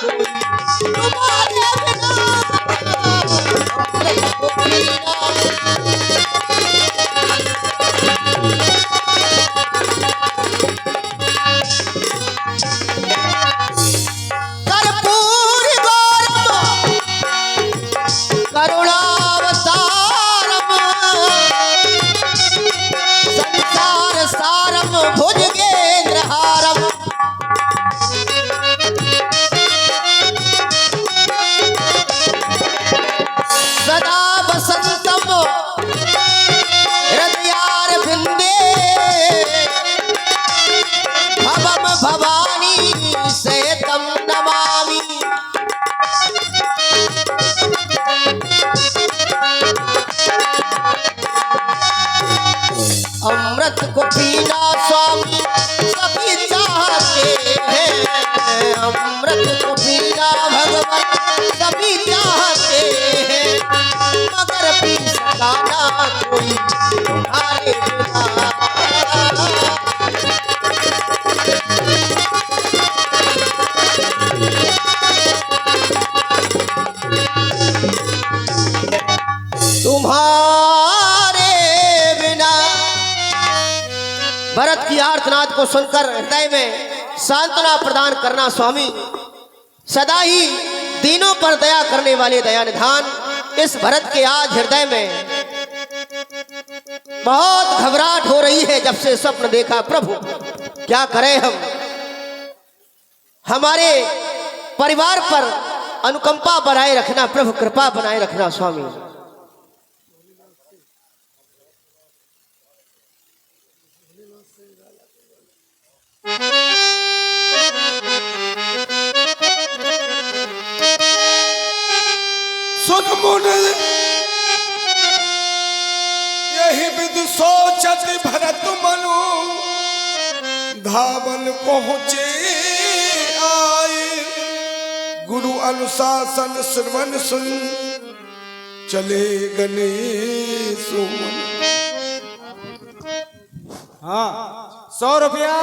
कोई, तुम्हारे बिना अमृत को पीना। कर्पूर गौरम करुणावतारम संसार सारम भुजगेंद्रहारम। सदा वसंतम हृदयारविंदे भवम भवानी सहितं नमामि। अमृत को पीना स्वामी सभी चाहते हैं, अमृत को पीना भगवान सभी चाहते हैं, मगर पी सका ना कोई तुम्हारे बिना। तुम्हारे बिना। भरत की आर्तनाद को सुनकर हृदय में सांत्वना प्रदान करना स्वामी। सदा ही दीनों पर दया करने वाले दया निधान। इस भरत के आज हृदय में बहुत घबराहट हो रही है जब से स्वप्न देखा। प्रभु क्या करें हम, हमारे परिवार पर अनुकंपा बनाए रखना प्रभु, कृपा बनाए रखना स्वामी। सुन मुन यही विद सोचत भरत मनु, धावन पहुँचे आए। गुरु अनुशासन श्रवण सुन, चले गणेश मन। हाँ, 100 रुपया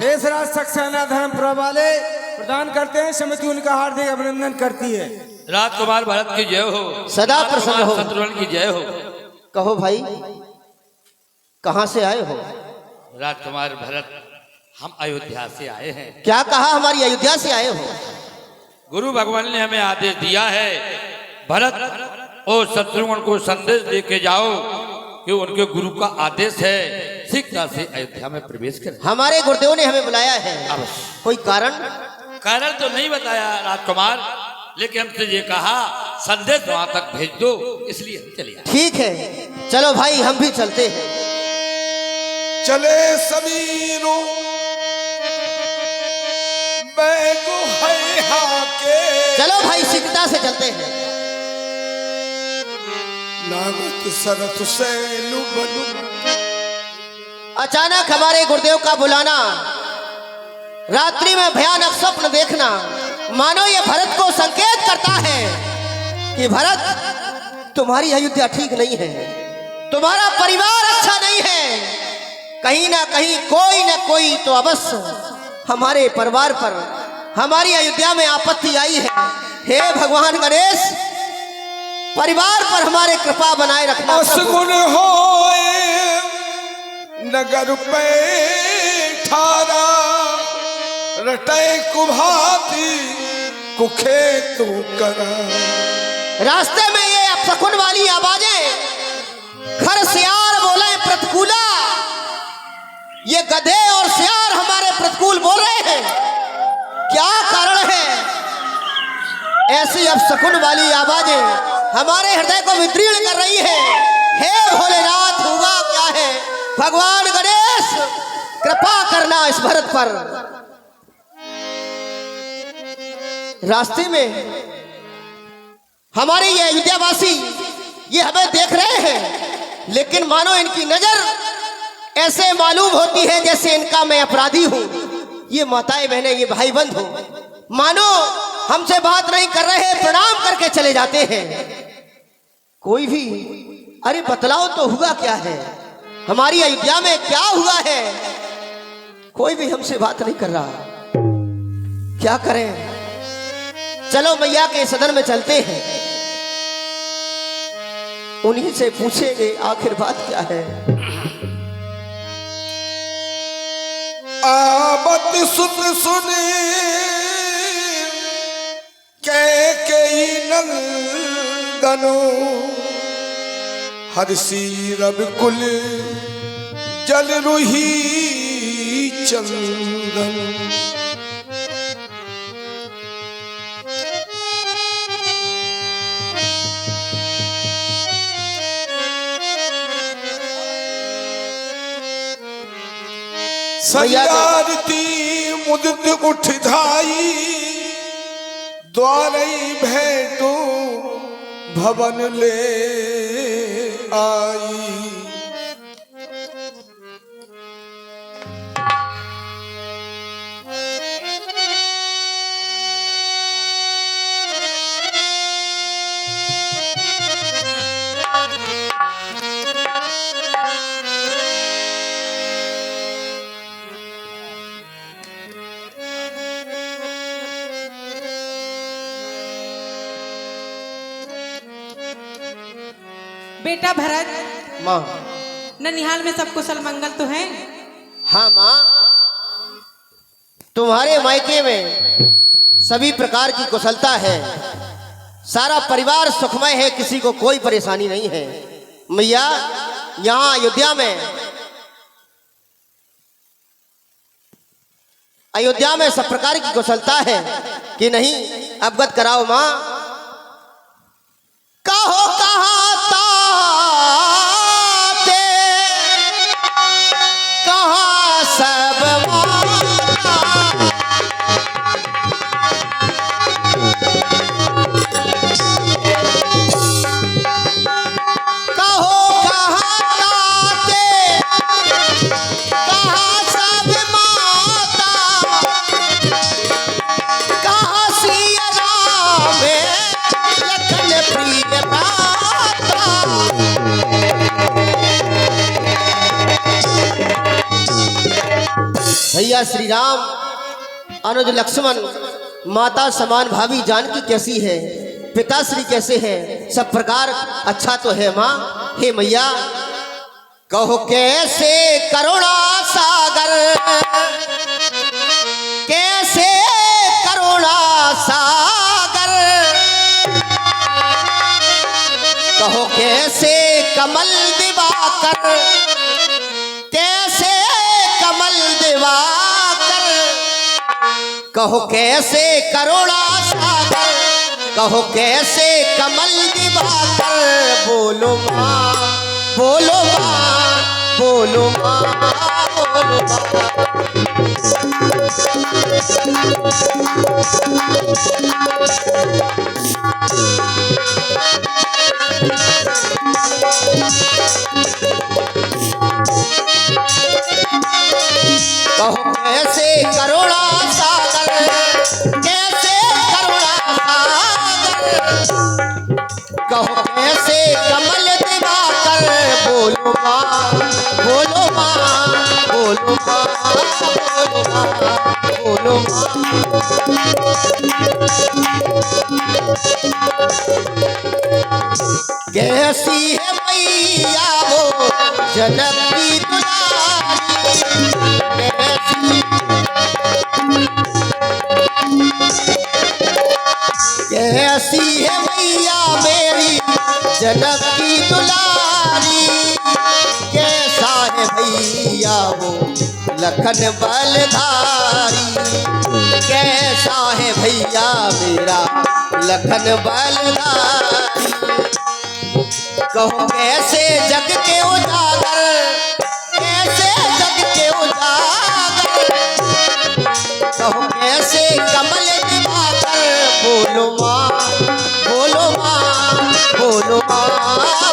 देशराज सक्सेना धर्मपुरा वाले प्रदान करते हैं। समिति उनका हार्दिक अभिनंदन करती है। राजकुमार भरत की जय हो, सदा प्रसन्न हो। शत्रुघ्न की जय हो। कहो भाई, कहां से आए हो? राजकुमार भरत, हम अयोध्या से आए हैं। क्या कहा? हमारी अयोध्या से आए हो? गुरु भगवान ने हमें आदेश दिया है, भरत और शत्रुघ्न को संदेश दे के जाओ कि उनके गुरु का आदेश है शीघ्रता से अयोध्या में प्रवेश करें। हमारे गुरुदेव ने हमें बुलाया है। अवश्य। कोई कारण? कारण तो नहीं बताया राजकुमार, लेकिन हमसे ये कहा संदेश वहां तक भेज दो, इसलिए हम चले आए। ठीक है, चलो भाई हम भी चलते हैं। चले समीरों बैगो है हाके। चलो भाई शीघ्रता से चलते हैं। लागत सरत से लुबलु। अचानक हमारे गुरुदेव का बुलाना, रात्रि में भयानक स्वप्न देखना, मानो ये भरत को संकेत करता है कि भरत तुम्हारी अयोध्या ठीक नहीं है, तुम्हारा परिवार अच्छा नहीं है। कहीं ना कहीं कोई ना कोई तो अवश्य हमारे परिवार पर, हमारी अयोध्या में आपत्ति आई है। हे भगवान गणेश, परिवार पर हमारे कृपा बनाए रखना। असगुन होए नगर पे ठारा, रटे कुभाती कुखे तू करा। रास्ते में ये अपशकुन वाली आवाजें, खर सियार बोले प्रतिकूला, ये गधे और सियार हमारे प्रतिकूल बोल रहे हैं। क्या कारण है? ऐसी अपशकुन वाली आवाजें हमारे हृदय को विदीर्ण कर रही है। हे भोलेनाथ, हुआ क्या है? भगवान गणेश कृपा करना इस भरत पर। रास्ते में हमारे ये अयोध्यावासी ये हमें देख रहे हैं, लेकिन मानो इनकी नजर ऐसे मालूम होती है जैसे इनका मैं अपराधी हूं। ये माताएं बहनें, ये भाई बंद हो, मानो हमसे बात नहीं कर रहे, प्रणाम करके चले जाते हैं। कोई भी अरे बतलाओ तो हुआ क्या है, हमारी अयोध्या में क्या हुआ है? कोई भी हमसे बात नहीं कर रहा, क्या करें? चलो मैया के सदन में चलते हैं, उन्हीं से पूछेंगे आखिर बात क्या है। आबत सुन सुन के नंदनो हरसी रब कुल जल रुही चंदन। सजारती मुदत उठ धाई द्वारई भेंटो भवन ले आई। बेटा भरत, माँ। ननिहाल में सब कुशल मंगल तो है? हाँ माँ, तुम्हारे मायके में सभी प्रकार की कुशलता है, सारा परिवार सुखमय है, किसी को कोई परेशानी नहीं है। मैया, यहाँ अयोध्या में सब प्रकार की कुशलता है कि नहीं, अवगत कराओ माँ। कहो कहाँ ताते, कहाँ सब कहो कहाँ ताते, कहाँ सब माता, कहाँ सिया राम लखन प्रिय भ्राता। भैया श्री राम, अनुज लक्ष्मण, माता समान भाभी जानकी कैसी है, पिताश्री कैसे हैं, सब प्रकार अच्छा तो है माँ। हे मैया, कहो कैसे करुणा सागर, कैसे करुणा सागर, कहो कैसे कमल दिवाकर, कैसे कमल दिवाकर, कहो कैसे करुणा सागर, कहो कैसे कमल दिवाकर। बोलो माँ, बोलो माँ, बोलो माँ, बोलो माँ। कहो कैसे करुणा सागर, कैसे करुणा सागर, कहो कैसे कमल दिवाकर। बोलो माँ, बोलो माँ, बोलो माँ, बोलो माँ, बोलो माँ। कैसी है मैया वो जनक की दुलारी, कैसी है मैया मेरी जनक की दुलारी, कैसा है भैया वो लखन बलधारी, कैसा है भैया मेरा लखन बलधारी। कहो कैसे जग के उजागर, कैसे जग के उजागर, कहो कैसे कमल दिवाकर। बोलो माँ, बोलो माँ, बोलो माँ,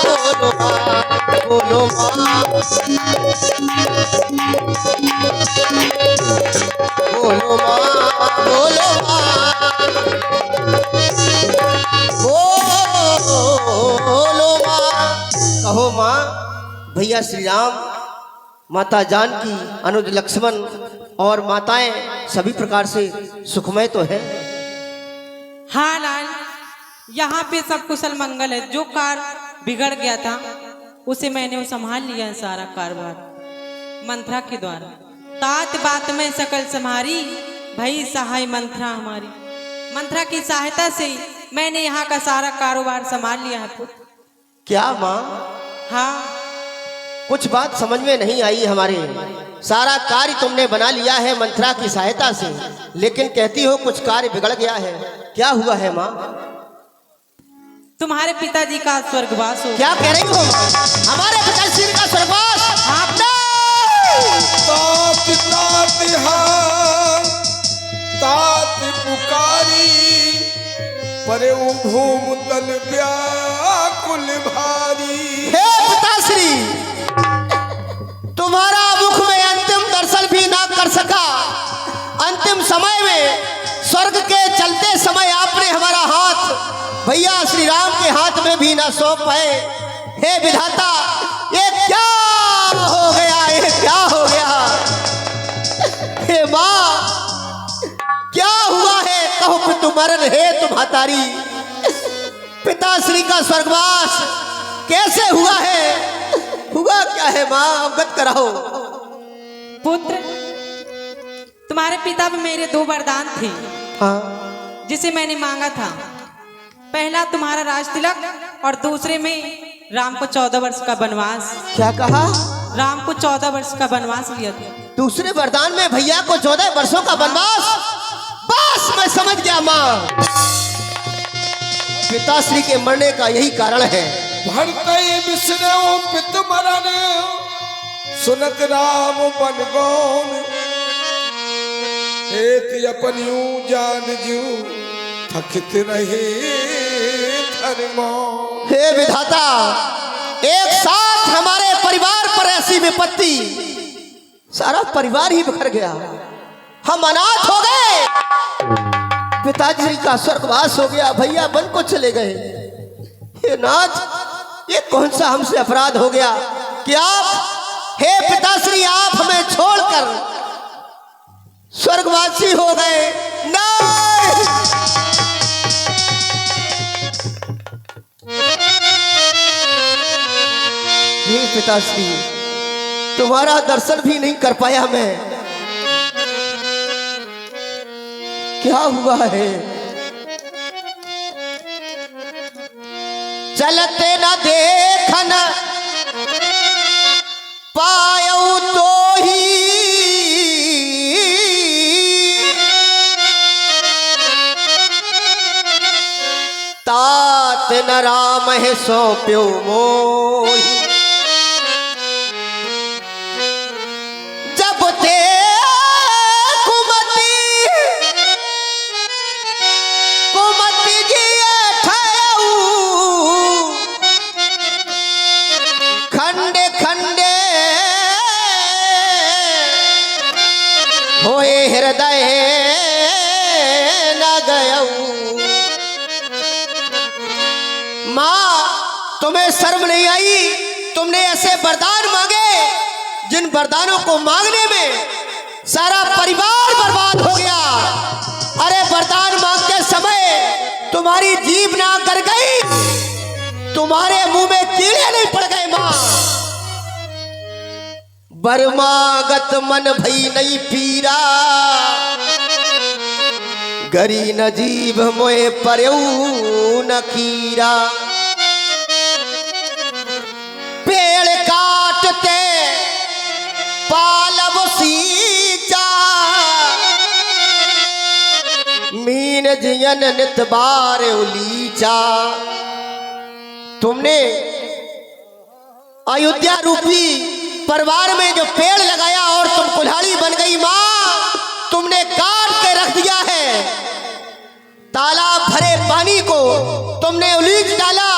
बोलो माँ, बोलो माँ, बोलो माँ, बोलो माँ, बोलो माँ। कहो माँ। भैया श्री राम, माता जानकी, अनुज लक्ष्मण और माताएं सभी प्रकार से सुखमय तो है। हाँ लाल, यहाँ पे सब कुशल मंगल है। जो कार बिगड़ गया था उसे मैंने वो संभाल लिया है, सारा कारोबार मंत्रा के द्वारा। तात बात में सकल समारी, भई सहाय मंत्रा हमारी। मंत्रा की सहायता से मैंने यहाँ का सारा कारोबार संभाल लिया है पुत्र। क्या माँ, हाँ कुछ बात समझ में नहीं आई हमारे। सारा कार्य तुमने बना लिया है मंत्रा की सहायता से, लेकिन कहती हो कुछ कार्य बिगड़ गया है। क्या हुआ है माँ? तुम्हारे पिताजी का स्वर्गवास हो। क्या कह रही हो? हमारे पिताजी का स्वर्गवास? हाँ तात तात हार तात पुकारी, परे भूम तल व्याकुल भारी। हे पिताश्री, तुम्हारा मुख में अंतिम दर्शन भी ना कर सका। अंतिम समय में स्वर्ग के चलते समय आपने हमारा हाथ भैया श्री राम के हाथ में भी ना सौंप पाए। हे विधाता, ये क्या हो गया, ये क्या हो गया? हे माँ, क्या हुआ है? कहो कि तुम मरण है तुम्हारी। पिताश्री का स्वर्गवास कैसे हुआ है? हुआ क्या है माँ, अवगत कराओ। पुत्र, तुम्हारे पिता में मेरे 2 वरदान थे। हाँ, जिसे मैंने मांगा था। पहला तुम्हारा राज तिलक और दूसरे में राम को 14 वर्ष का वनवास। क्या कहा? राम को 14 वर्ष का वनवास लिया था। दूसरे वरदान में भैया को 14 वर्षों का वनवास? बस मैं समझ गया माँ, पिताश्री के मरने का यही कारण है। भरतई बिसरे पित मरण, सुनत राम बन गौन। एक अपन यूं जान जू, थकित रहे धर्मो। हे विधाता, एक साथ हमारे परिवार पर ऐसी विपत्ति, सारा परिवार ही बिखर गया। हम अनाथ हो गए, पिताजी का स्वर्गवास हो गया, भैया बन को चले गए। हे नाथ, ये कौन सा हमसे अपराध हो गया कि आप हे पिताश्री आप हमें छोड़कर स्वर्गवासी हो गए? नहीं, हे पिताश्री, तुम्हारा दर्शन भी नहीं कर पाया मैं। क्या हुआ है? चलते न देखन पायो तो ही, तात न राम है सौंप्यो मोही। जब ते कुमति कुमति जिए ठहू, खंडे खंडे होए हृदय न गयऊ। माँ, तुम्हें शर्म नहीं आई? तुमने ऐसे वरदान मांगे जिन वरदानों को मांगने में सारा परिवार बर्बाद हो गया। अरे वरदान मांगते समय तुम्हारी जीभ ना कर गई, तुम्हारे मुंह में कीड़े नहीं पड़ गए माँ। बरमागत मन भई नहीं पीरा, गरी न जीभ मोए परऊ न कीरा। पेड़ काटते पालब सींचा, मीन जियन नित बार उलीचा। तुमने अयोध्या रूपी परिवार में जो पेड़ लगाया और तुम कुल्हाड़ी बन गई माँ, तुमने काट के रख दिया है। तालाब भरे पानी को तुमने उलीच डाला,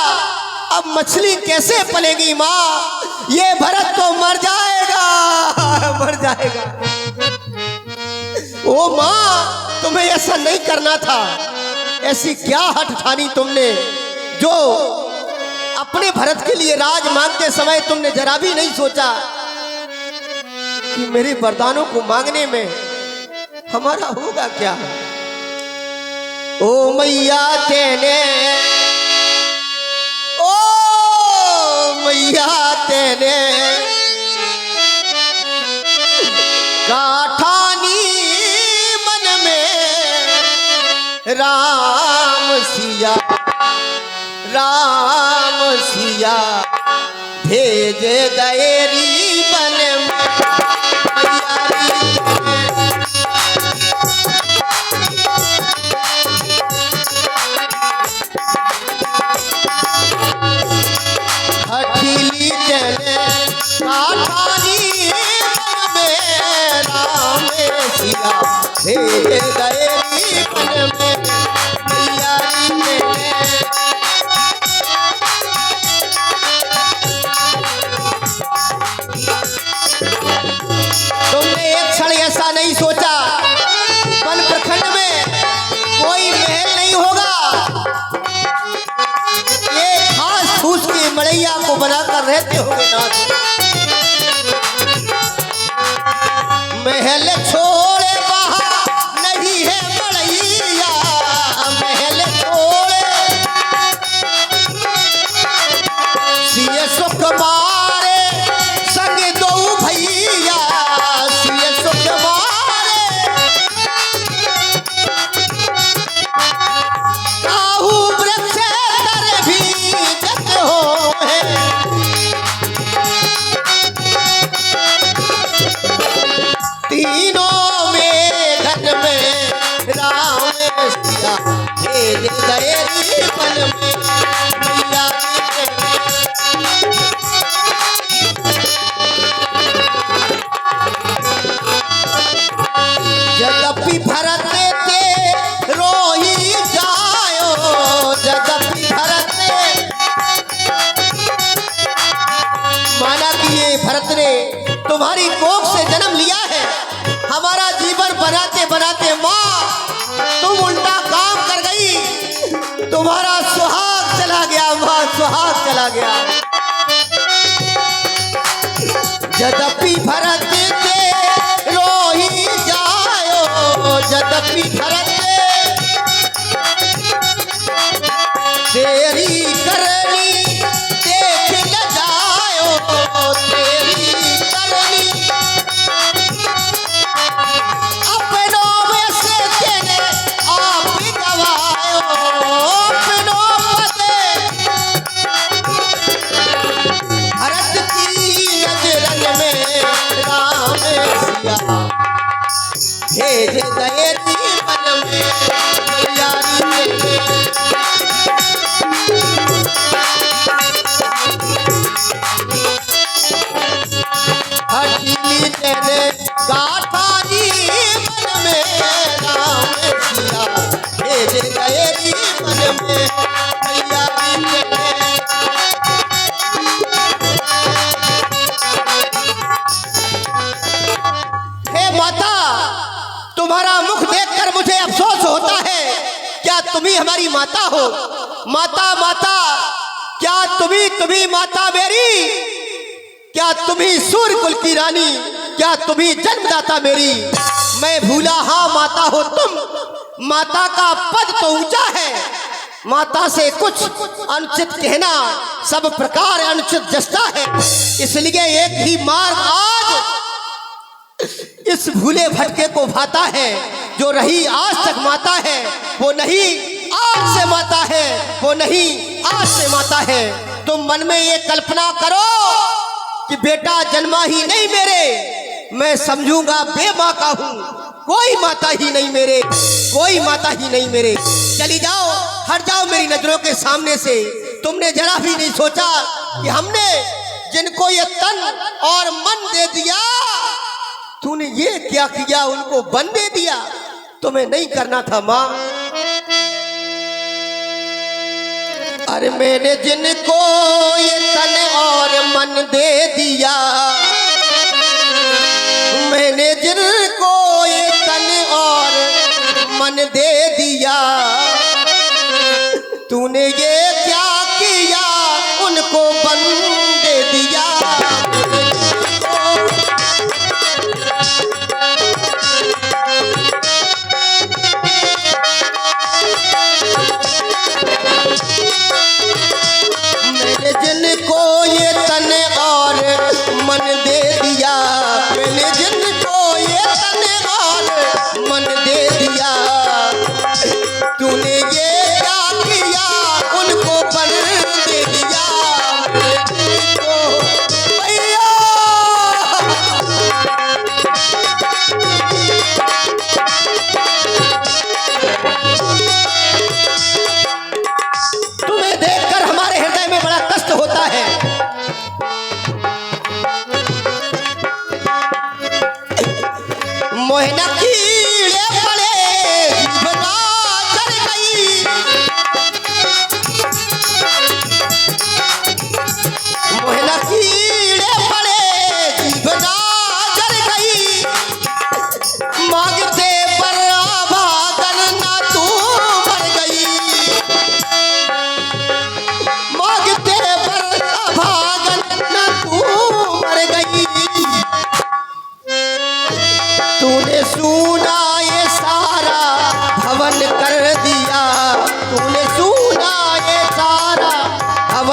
अब मछली कैसे पलेगी माँ? ये भरत तो मर जाएगा, मर जाएगा। ओ माँ, तुम्हें ऐसा नहीं करना था। ऐसी क्या हठ ठानी तुमने, जो अपने भरत के लिए राज मांगते समय तुमने जरा भी नहीं सोचा कि मेरे वरदानों को मांगने में हमारा होगा क्या। ओ मैया तेने, ओ मैया तेने काठानी मन में राम सिया भेज दएरी बन में मैया री हठीली चले काठानी में राम सिया भेज दएरी बन में मैया री तुमने एक क्षण ऐसा नहीं सोचा वन प्रखंड में कोई महल नहीं होगा, ये घास फूस की मड़ैया को बनाकर रहते होंगे नाथ। महल छोड़े वहाँ नहीं है मड़ैया, महल छोड़े सिए सुख मारे संग दो भैया, सिए सुख मारे काहू वृक्ष तर भी जत हो है। तीनों में घन में राम सिया भेज दएरी बन में मैया जगपी भरत ते रोही जायो, जगपी भरत माना कि ये भरत ने तुम्हारी कोख से जन्म लिया है। हमारा जीवन बनाते बनाते माँ तुम उल्टा काम कर गई, तुम्हारा सुहाग चला गया माँ, सुहाग चला गया। जदपि भरत ते रोही जायो, जदपि भरत तेरी करनी देख न जायो, तेरी करनी अपनों में से तेने आप गवायो, अपनों पते भरत की नजरन में राम सिया भेज दएरी बन में मैया री हठीली तेने काठानी मन में राम सिया भेज दएरी बन में मैया री हे माता, तुम्हारा मुख देखकर मुझे अफसोस होता है। क्या तुम ही हमारी माता हो? माता माता क्या तुम्ही माता मेरी? क्या तुम्ही सूर्य कुल की रानी? क्या तुम्ही जन्मदाता मेरी? मैं भूला हाँ माता हो तुम। माता का पद तो ऊंचा है, माता से कुछ अनुचित कहना सब प्रकार अनुचित जसता है। इसलिए एक ही मार्ग आज इस भूले भटके को भाता है। जो रही आज तक माता है वो नहीं आज से माता है, वो नहीं आज से माता है। तुम मन में ये कल्पना करो कि बेटा जन्मा ही नहीं मेरे, मैं समझूंगा बेमां का हूं, कोई माता ही नहीं मेरे, कोई माता ही नहीं मेरे। चली जाओ, हट जाओ मेरी नजरों के सामने से। तुमने जरा भी नहीं सोचा कि हमने जिनको ये तन और मन दे दिया, तूने ये क्या किया, उनको बन दे दिया। तुम्हें नहीं करना था माँ। अरे मैंने जिनको ये तन और मन दे दिया, मैंने जिनको ये तन और मन दे दिया, तूने ये क्या किया, उनको बन दे दिया।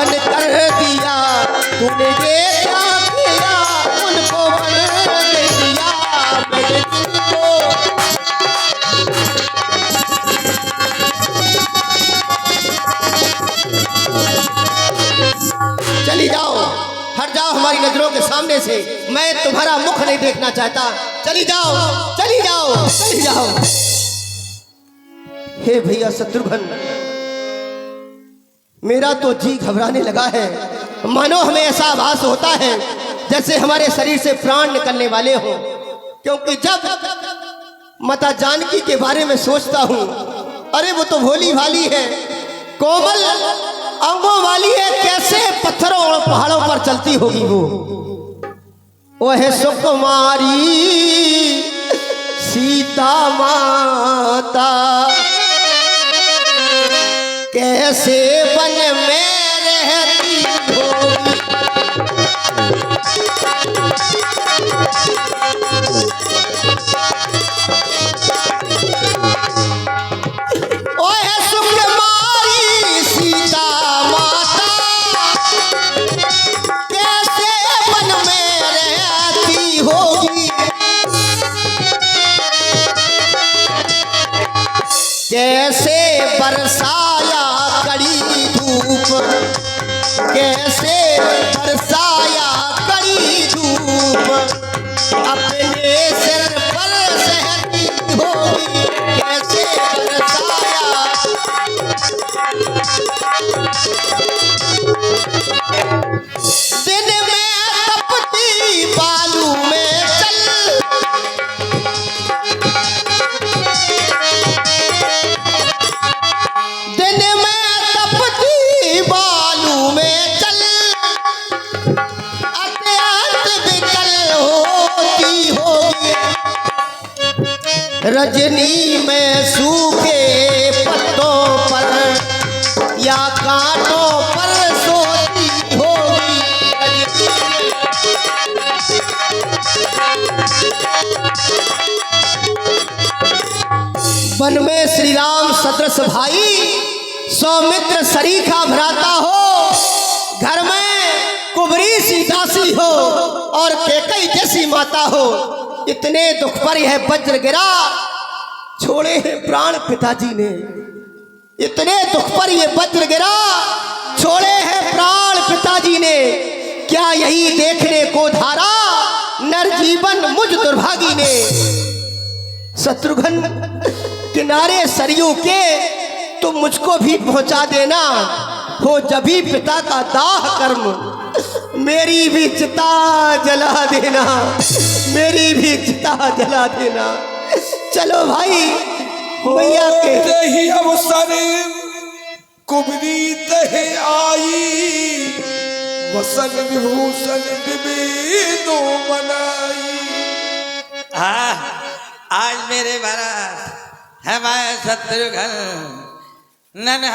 पावन कर दिया, तूने ये क्या किया, उनको बन दिया मेरे दिल को। चली जाओ, हट जाओ हमारी नजरों के सामने से, मैं तुम्हारा मुख नहीं देखना चाहता। चली जाओ, चली जाओ, चली जाओ। हे भैया शत्रुघ्न, मेरा तो जी घबराने लगा है। मानो हमें ऐसा आभास होता है जैसे हमारे शरीर से प्राण निकलने वाले हों, क्योंकि जब माता जानकी के बारे में सोचता हूं, अरे वो तो भोली भाली है, कोमल अंगों वाली है, कैसे पत्थरों और पहाड़ों पर चलती होगी वो है सुकुमारी सीता माता, कैसे वन में रहती होगी। ओए सुकुमारी सीता माता, कैसे वन में रहती होगी, कैसे बरसाया कड़ी धूप, कैसे बरसाया कड़ी धूप, अपने सिर पर सहती होगी, कैसे बरसाया। दिन में तपती बालू में चल, दिन में तपती बालू में चल, अत्यंत विकल होती होगी, रजनी में सूखे पत्तों पर या कांटों पर सोती होगी। वन में श्री राम सदृश भाई, सौमित्र सरीखा भ्राता हो, घर में कुबरी सी दासी हो और कैकई जैसी माता हो, इतने दुख पर यह वज्र गिरा, छोड़े हैं प्राण पिताजी ने। इतने दुख पर यह वज्र गिरा, छोड़े हैं प्राण पिताजी ने। क्या यही देखने को धारा नरजीवन मुझ दुर्भागी ने। शत्रुघ्न किनारे सरयू के तुम मुझको भी पहुंचा देना, हो जभी पिता का दाह कर्म, मेरी भी चिता जला देना, मेरी भी चिता जला देना। चलो भाई भैया के दही अवसर कुबरी तहे आई, वसन विभूषण विवेदो मनाई। हाँ, आज मेरे भरत हमारे शत्रुघ्न नन